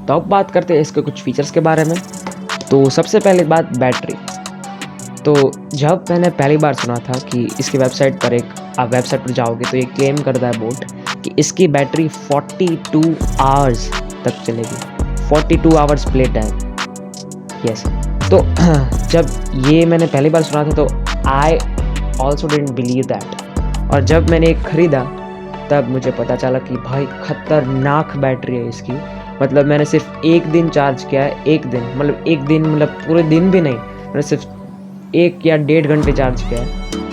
तो अब बात करते हैं इसके कुछ फीचर्स के बारे में। तो सबसे पहली बात बैटरी। तो जब मैंने पहली बार सुना था कि इसकी वेबसाइट पर आप वेबसाइट पर जाओगे तो ये क्लेम करता है बोट कि इसकी बैटरी 42 आवर्स तक चलेगी। 42 आवर्स प्ले टाइम, यस। तो जब ये मैंने पहली बार सुना था तो I also didn't believe that, और जब मैंने एक ख़रीदा तब मुझे पता चला कि भाई खतरनाक बैटरी है इसकी। मतलब मैंने सिर्फ एक दिन चार्ज किया है, एक दिन मतलब पूरे दिन भी नहीं, मैंने सिर्फ 1 या 1.5 घंटे चार्ज किया है,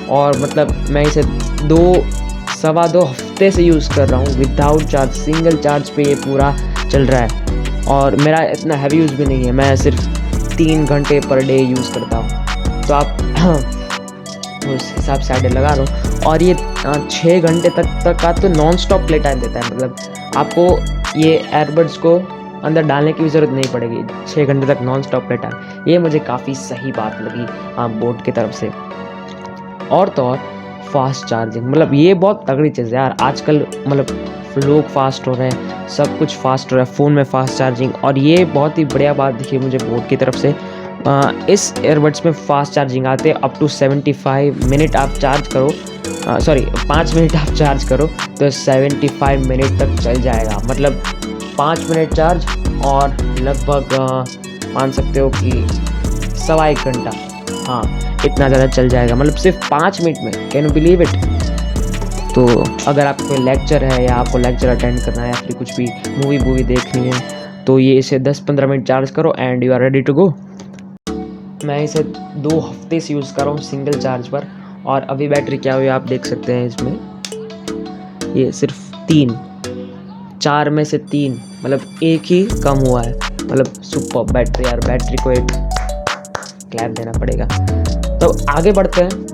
और मतलब मैं इसे 2 हफ्ते से यूज़ कर रहा हूँ विदाउट चार्ज, सिंगल चार्ज पे ये पूरा चल रहा है। और मेरा इतना हैवी यूज़ भी नहीं है, मैं सिर्फ 3 घंटे पर डे यूज़ करता हूँ। तो आप उस हिसाब से आइडिया लगा लो। और ये 6 घंटे तक का तो नॉन स्टॉप प्ले टाइम देता है। मतलब आपको ये एयरबड्स को अंदर डालने की भी ज़रूरत नहीं पड़ेगी, 6 घंटे तक नॉन स्टॉप प्ले टाइम। ये मुझे काफ़ी सही बात लगी बोट की तरफ से। और तो और फास्ट चार्जिंग, मतलब ये बहुत तगड़ी चीज़ है यार। आजकल मतलब लोग फास्ट हो रहे हैं, सब कुछ फास्ट हो रहा है, फ़ोन में फास्ट चार्जिंग, और ये बहुत ही बढ़िया बात दिखी मुझे बोट की तरफ से। इस एयरबड्स में फास्ट चार्जिंग आते हैं, अप टू 75 मिनट आप चार्ज करो, 5 मिनट आप चार्ज करो तो 75 मिनट तक चल जाएगा। मतलब 5 मिनट चार्ज और लगभग मान सकते हो कि 1.25 घंटा, हाँ इतना ज़्यादा चल जाएगा, मतलब सिर्फ 5 मिनट में। Can you believe it? तो अगर आपको कोई लेक्चर है या आपको लेक्चर अटेंड करना है या फिर कुछ भी मूवी देखनी है तो ये इसे 10-15 मिनट चार्ज करो and you are ready to go. मैं इसे 2 हफ्ते से यूज़ कर रहा हूँ सिंगल चार्ज पर, और अभी बैटरी क्या हुई आप देख सकते हैं इसमें, ये सिर्फ 4 में से 3, मतलब एक ही कम हुआ है। मतलब सुपर बैटरी यार, बैटरी को एक क्लैप देना पड़ेगा। तो आगे बढ़ते हैं।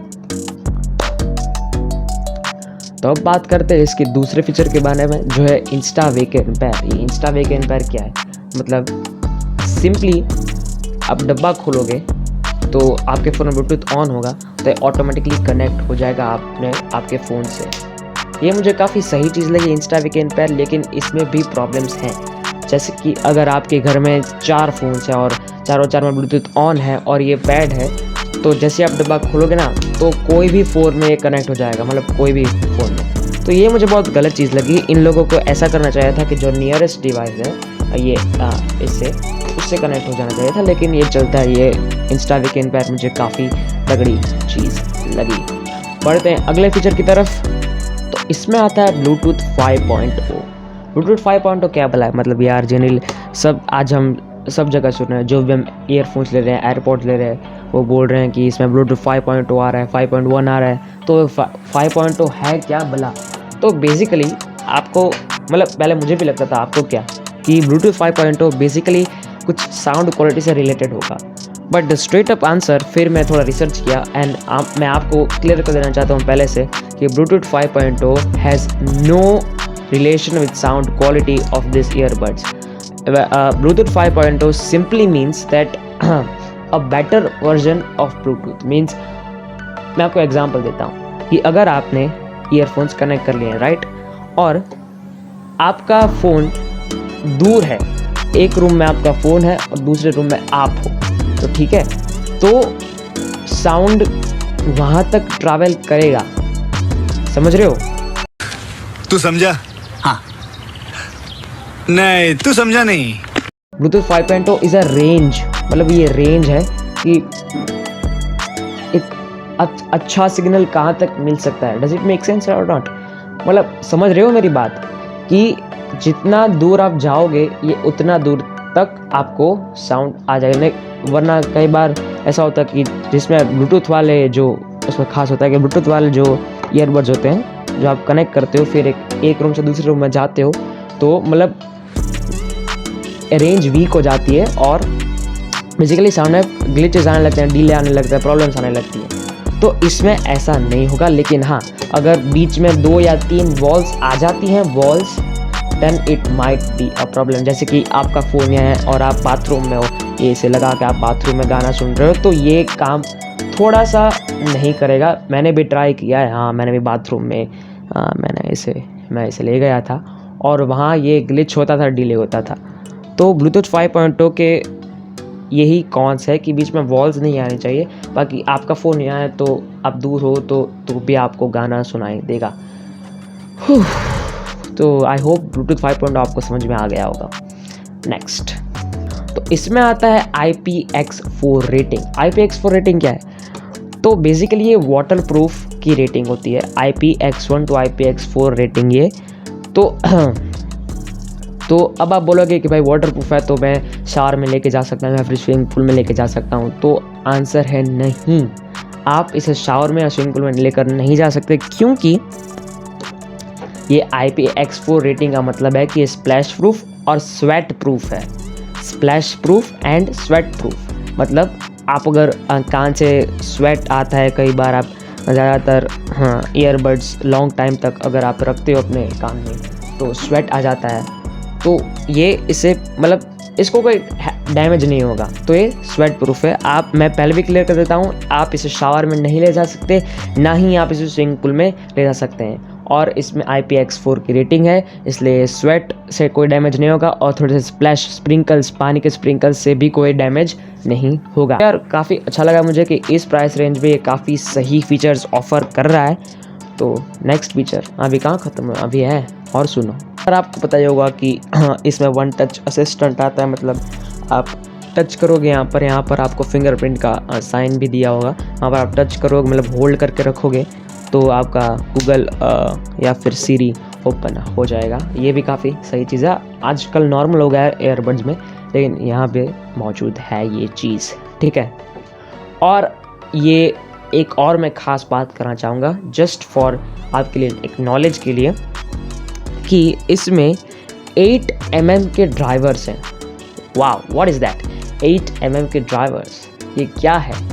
तो अब बात करते हैं इसके दूसरे फीचर के बारे में, जो है इंस्टा वेक एंड पेयर। ये इंस्टा वेक एंड पेयर क्या है? मतलब सिंपली आप डब्बा खोलोगे तो आपके फ़ोन में ब्लूटूथ ऑन होगा तो ऑटोमेटिकली कनेक्ट हो जाएगा आपके फ़ोन से। ये मुझे काफ़ी सही चीज़ लगी इंस्टा वेक एंड पेयर, लेकिन इसमें भी प्रॉब्लम्स हैं। जैसे कि अगर आपके घर में 4 फ़ोन्स हैं और चारों में ब्लूटूथ ऑन है और ये पैड है, तो जैसे आप डब्बा खोलोगे ना तो कोई भी फ़ोन में ये कनेक्ट हो जाएगा, मतलब कोई भी फ़ोन में। तो ये मुझे बहुत गलत चीज़ लगी। इन लोगों को ऐसा करना चाहिए था कि जो नियरेस्ट डिवाइस है ये उससे कनेक्ट हो जाना चाहिए था, लेकिन ये चलता है। ये इंस्टा वेक एंड पेयर मुझे काफ़ी तगड़ी चीज़ लगी। बढ़ते हैं अगले फीचर की तरफ। तो इसमें आता है ब्लूटूथ 5.0। ब्लूटूथ 5.0 क्या भला है? मतलब यार जनरल आज हम सब जगह सुन रहे हैं, जो भी हम ईयरफोन्स ले रहे हैं, एयरपॉड्स ले रहे हैं, वो बोल रहे हैं कि इसमें ब्लूटूथ 5.0 आ रहा है, 5.1 आ रहा है। तो 5.0 है क्या भला? तो बेसिकली आपको, मतलब पहले मुझे भी लगता था, आपको क्या, कि ब्लूटूथ 5.0 बेसिकली कुछ साउंड क्वालिटी से रिलेटेड होगा। But the straight up answer, फिर मैं थोड़ा रिसर्च किया एंड मैं आपको क्लियर कर देना चाहता हूँ पहले से कि Bluetooth 5.0 has no relation with sound quality of this earbuds. Bluetooth 5.0 simply means that a better version of Bluetooth means, मैं आपको एग्जांपल देता हूँ कि अगर आपने ईयरफोन्स कनेक्ट कर लिए हैं, राइट, और आपका फ़ोन दूर है, एक रूम में आपका फ़ोन है और दूसरे रूम में आप हो, तो ठीक है, तो साउंड वहाँ तक ट्रैवल करेगा। समझ रहे हो? तू समझा? हाँ। नहीं, तू समझा नहीं। ब्लूटूथ 5.0 इज़ अ रेंज, मतलब ये रेंज है कि एक अच्छा सिग्नल कहाँ तक मिल सकता है। डज इट मेक सेंस और नॉट? मतलब समझ रहे हो मेरी बात, कि जितना दूर आप जाओगे ये उतना दूर तक आपको साउंड आ जाएगा। वरना कई बार ऐसा होता है कि जिसमें ब्लूटूथ वाले, जो उसमें खास होता है कि ब्लूटूथ वाले जो ईयरबड्स होते हैं जो आप कनेक्ट करते हो, फिर एक रूम से दूसरे रूम में जाते हो, तो मतलब रेंज वीक हो जाती है और बेसिकली साउंड में ग्लिचेस आने लगते हैं, डिले आने लगता है, प्रॉब्लम्स आने लगती है। तो इसमें ऐसा नहीं होगा, लेकिन हाँ, अगर बीच में 2 या 3 वॉल्स आ जाती हैं, then it might be a problem. जैसे कि आपका फ़ोन यहाँ है और आप बाथरूम में हो, ये इसे लगा के आप बाथरूम में गाना सुन रहे हो, तो ये काम थोड़ा सा नहीं करेगा। मैंने भी ट्राई किया है, हाँ, मैंने भी बाथरूम में मैं इसे ले गया था और वहाँ ये ग्लिच होता था, डिले होता था। तो ब्लूटूथ 5.0 के यही कॉन्स है कि बीच में वॉल्स नहीं आनी चाहिए। बाकी आपका फ़ोन यहाँ है तो आप दूर हो तो भी आपको गाना सुनाई देगा। तो आई होप ब्लूटूथ 5.0 आपको समझ में आ गया होगा। नेक्स्ट, तो इसमें आता है IPX4 रेटिंग। IPX4 रेटिंग क्या है? तो बेसिकली ये वाटर प्रूफ की रेटिंग होती है, IPX1 टू IPX4 रेटिंग ये। तो अब आप बोलोगे कि भाई वाटर प्रूफ है तो मैं शावर में लेके जा सकता हूँ या फिर स्विमिंग पूल में लेके जा सकता हूँ। तो आंसर है नहीं, आप इसे शावर में या स्विमिंग पूल में लेकर नहीं जा सकते, क्योंकि ये IPX4 रेटिंग का मतलब है कि ये स्प्लैश प्रूफ और स्वेट प्रूफ है। Splash proof and sweat proof मतलब आप अगर कान से स्वेट आता है, कई बार आप ज़्यादातर ईयरबड्स लॉन्ग टाइम तक अगर आप रखते हो अपने कान में तो स्वेट आ जाता है, तो ये इसे मतलब इसको कोई डैमेज नहीं होगा, तो ये स्वेट प्रूफ है। मैं पहले भी क्लियर कर देता हूँ, आप इसे शावर में नहीं ले जा सकते, ना ही आप इसे स्विमिंग पूल में ले जा सकते हैं। और इसमें IPX4 की रेटिंग है, इसलिए स्वेट से कोई डैमेज नहीं होगा और थोड़े से स्प्लैश स्प्रिंकल्स, पानी के स्प्रिंकल्स से भी कोई डैमेज नहीं होगा। यार काफ़ी अच्छा लगा मुझे कि इस प्राइस रेंज में ये काफ़ी सही फीचर्स ऑफर कर रहा है। तो नेक्स्ट फीचर अभी कहाँ ख़त्म है, अभी है और सुनो। और आपको पता ही होगा कि इसमें वन टच असिस्टेंट आता है, मतलब आप टच करोगे यहाँ पर आपको फिंगरप्रिंट का साइन भी दिया होगा, वहाँ पर आप टच करोगे मतलब होल्ड करके रखोगे तो आपका गूगल या फिर सीरी ओपन हो जाएगा। ये भी काफ़ी सही चीज़ है, आजकल नॉर्मल हो गया है एयरबड्स में, लेकिन यहाँ पे मौजूद है ये चीज़, ठीक है। और ये एक और मैं ख़ास बात करना चाहूँगा जस्ट फॉर आपके लिए एक नॉलेज के लिए, कि इसमें 8 mm के ड्राइवर्स हैं। वाह, व्हाट इज़ दैट, 8 mm के ड्राइवर्स, ये क्या है?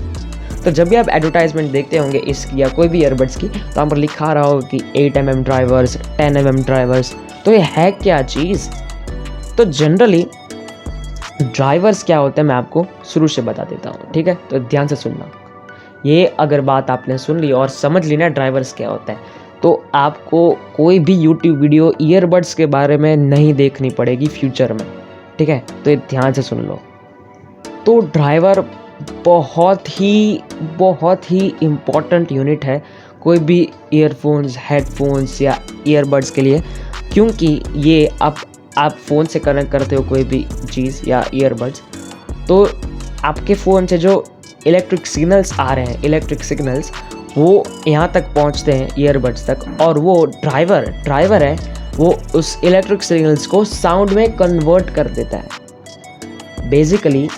तो जब भी आप एडवर्टाइजमेंट देखते होंगे इसकी या कोई भी ईयरबड्स की, तो वहाँ पर लिखा रहा होगा कि 8 mm ड्राइवर्स, 10 mm ड्राइवर्स, तो ये है क्या चीज़? तो जनरली ड्राइवर्स क्या होते हैं मैं आपको शुरू से बता देता हूँ, ठीक है, तो ध्यान से सुनना। ये अगर बात आपने सुन ली और समझ ली ना ड्राइवर्स क्या होता है, तो आपको कोई भी यूट्यूब वीडियो ईयरबड्स के बारे में नहीं देखनी पड़ेगी फ्यूचर में, ठीक है, तो ये ध्यान से सुन लो। तो ड्राइवर बहुत ही इम्पॉर्टेंट यूनिट है कोई भी ईयरफोन्स, हेडफोन्स या ईयरबड्स के लिए, क्योंकि ये आप फ़ोन से कनेक्ट करते हो कोई भी चीज़ या ईयरबड्स, तो आपके फ़ोन से जो इलेक्ट्रिक सिग्नल्स आ रहे हैं, इलेक्ट्रिक सिग्नल्स वो यहाँ तक पहुँचते हैं ईयरबड्स तक, और वो ड्राइवर है वो उस इलेक्ट्रिक सिग्नल्स को साउंड में कन्वर्ट कर देता है। Basically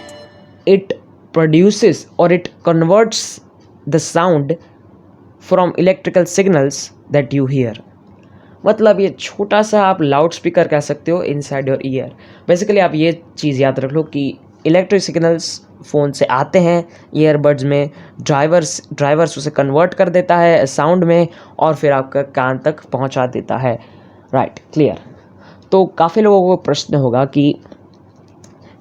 it produces or it converts the sound from electrical signals that you hear। मतलब ये छोटा सा आप लाउड स्पीकर कह सकते हो इनसाइड योर ईयर। बेसिकली आप ये चीज़ याद रख लो कि इलेक्ट्रिक सिग्नल्स फ़ोन से आते हैं ईयरबड्स में, ड्राइवर्स उसे कन्वर्ट कर देता है साउंड में और फिर आपका कान तक पहुंचा देता है। Right, clear. तो काफ़ी लोगों को प्रश्न होगा कि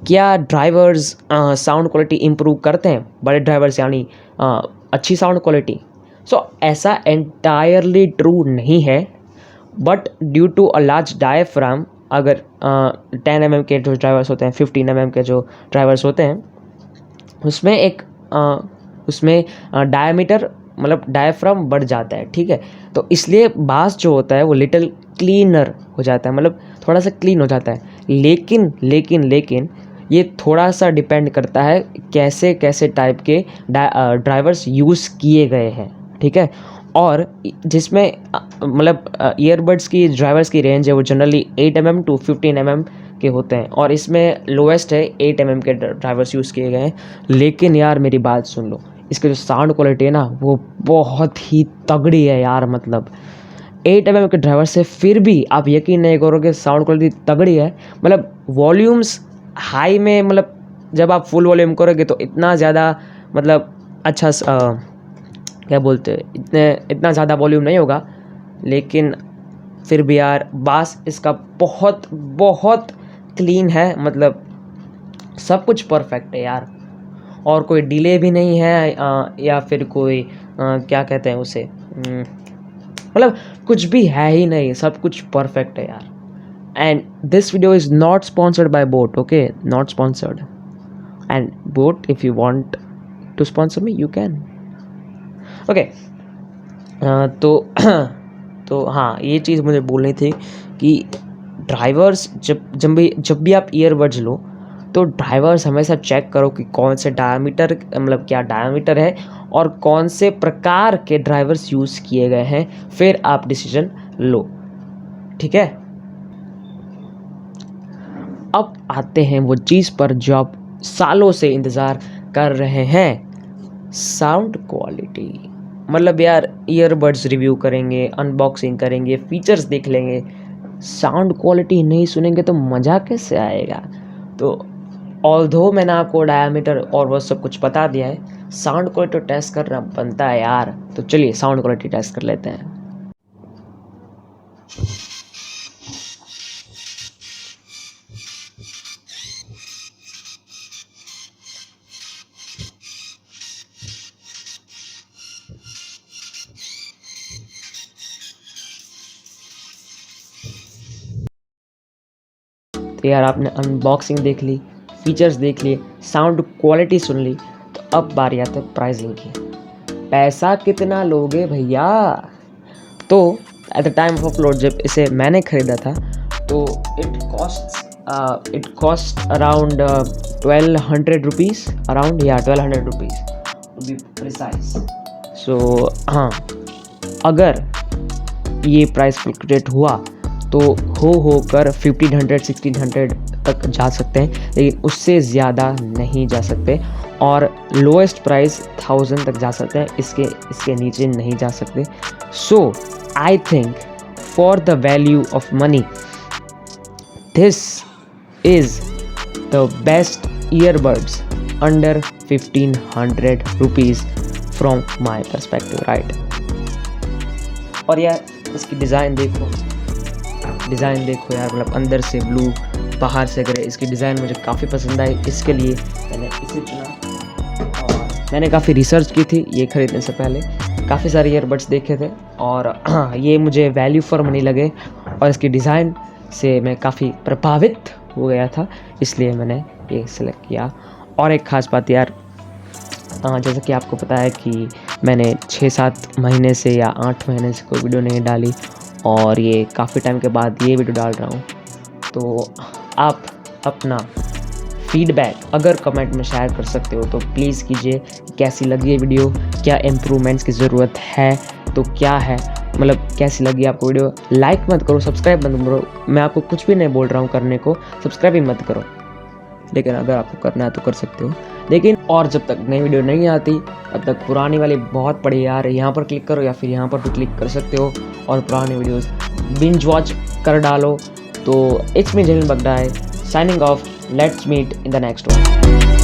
क्या ड्राइवर्स साउंड क्वालिटी इम्प्रूव करते हैं, बड़े ड्राइवर्स यानी अच्छी साउंड क्वालिटी? सो ऐसा एंटायरली ट्रू नहीं है, but due to a large diaphragm, अगर 10 mm के जो ड्राइवर्स होते हैं, 15 mm के जो ड्राइवर्स होते हैं, उसमें डायमीटर मतलब डायफ्राम बढ़ जाता है, ठीक है, तो इसलिए बास जो होता है वो लिटिल क्लीनर हो जाता है, मतलब थोड़ा सा क्लीन हो जाता है। लेकिन ये थोड़ा सा डिपेंड करता है कैसे कैसे टाइप के ड्राइवर्स यूज़ किए गए हैं, ठीक है। और जिसमें मतलब ईयरबड्स की ड्राइवर्स की रेंज है वो जनरली 8 mm टू 15 mm के होते हैं, और इसमें लोएस्ट है 8 mm के ड्राइवर्स यूज़ किए गए हैं। लेकिन यार मेरी बात सुन लो, इसकी जो साउंड क्वालिटी है ना वो बहुत ही तगड़ी है यार, मतलब 8 mm के ड्राइवर से फिर भी आप यकीन नहीं करोगे साउंड क्वालिटी तगड़ी है। मतलब वॉल्यूम्स हाई में, मतलब जब आप फुल वॉल्यूम करोगे तो इतना ज़्यादा मतलब अच्छा क्या बोलते हैं, इतना ज़्यादा वॉल्यूम नहीं होगा, लेकिन फिर भी यार बास इसका बहुत क्लीन है, मतलब सब कुछ परफेक्ट है यार, और कोई डिले भी नहीं है या फिर कोई क्या कहते हैं उसे, मतलब कुछ भी है ही नहीं, सब कुछ परफेक्ट है यार। and this video is not sponsored by Boat, okay, not sponsored. And Boat, if you want to sponsor me, you can. Okay. तो हाँ, ये चीज़ मुझे बोलनी थी कि ड्राइवर्स जब भी आप ईयरबड्स लो तो ड्राइवर्स हमेशा चेक करो कि कौन से डायमीटर, मतलब क्या डायमीटर है और कौन से प्रकार के ड्राइवर्स यूज़ किए गए हैं, फिर आप डिसीजन लो, ठीक है। अब आते हैं वो चीज़ पर जो आप सालों से इंतज़ार कर रहे हैं, साउंड क्वालिटी। मतलब यार, ईयरबड्स रिव्यू करेंगे, अनबॉक्सिंग करेंगे, फीचर्स देख लेंगे, साउंड क्वालिटी नहीं सुनेंगे तो मज़ा कैसे आएगा। तो ऑल्दो मैंने आपको डायमीटर और वो सब कुछ बता दिया है, साउंड क्वालिटी टेस्ट करना बनता है यार। तो चलिए साउंड क्वालिटी टेस्ट कर लेते हैं। तो यार आपने अनबॉक्सिंग देख ली, फीचर्स देख लिए, साउंड क्वालिटी सुन ली, तो अब बारी आती है प्राइसिंग की। पैसा कितना लोगे भैया? तो at the time of upload जब इसे मैंने ख़रीदा था तो it cost around 1200 rupees, around, या 1200 रुपीज़ टू बी प्रिसाइज। सो हाँ, अगर ये प्राइस फ्लक्चुएट हुआ तो होकर 1500-1600 तक जा सकते हैं, लेकिन उससे ज़्यादा नहीं जा सकते, और लोएस्ट प्राइस 1000 तक जा सकते हैं, इसके नीचे नहीं जा सकते। So I think for the value of money this is the best earbuds under 1500 rupees from my perspective, right. और यार इसकी डिज़ाइन देखो यार, मतलब अंदर से ब्लू, बाहर से ग्रे, इसकी डिज़ाइन मुझे काफ़ी पसंद आई, इसके लिए मैंने इसे चुना। और मैंने काफ़ी रिसर्च की थी ये ख़रीदने से पहले, काफ़ी सारे ईयरबड्स देखे थे, और ये मुझे वैल्यू फॉर मनी लगे, और इसकी डिज़ाइन से मैं काफ़ी प्रभावित हो गया था, इसलिए मैंने ये सिलेक्ट किया। और एक ख़ास बात यार, जैसा कि आपको पता है कि मैंने 6-7 महीने से या 8 महीने से कोई वीडियो नहीं डाली, और ये काफ़ी टाइम के बाद ये वीडियो डाल रहा हूँ। तो आप अपना फीडबैक अगर कमेंट में शेयर कर सकते हो तो प्लीज़ कीजिए। कैसी लगी ये वीडियो, क्या इम्प्रूवमेंट्स की ज़रूरत है, तो क्या है, मतलब कैसी लगी आपको वीडियो। लाइक मत करो, सब्सक्राइब मत करो, मैं आपको कुछ भी नहीं बोल रहा हूँ करने को, सब्सक्राइब भी मत करो, लेकिन अगर आपको करना है तो कर सकते हो। लेकिन और जब तक नई वीडियो नहीं आती तब तक पुरानी वाली बहुत पड़ी यार, यहाँ पर क्लिक करो या फिर यहाँ पर भी क्लिक कर सकते हो और पुरानी वीडियोस बिंज वॉच कर डालो। तो it's me Jamil Bagdai signing off, let's meet in the next one.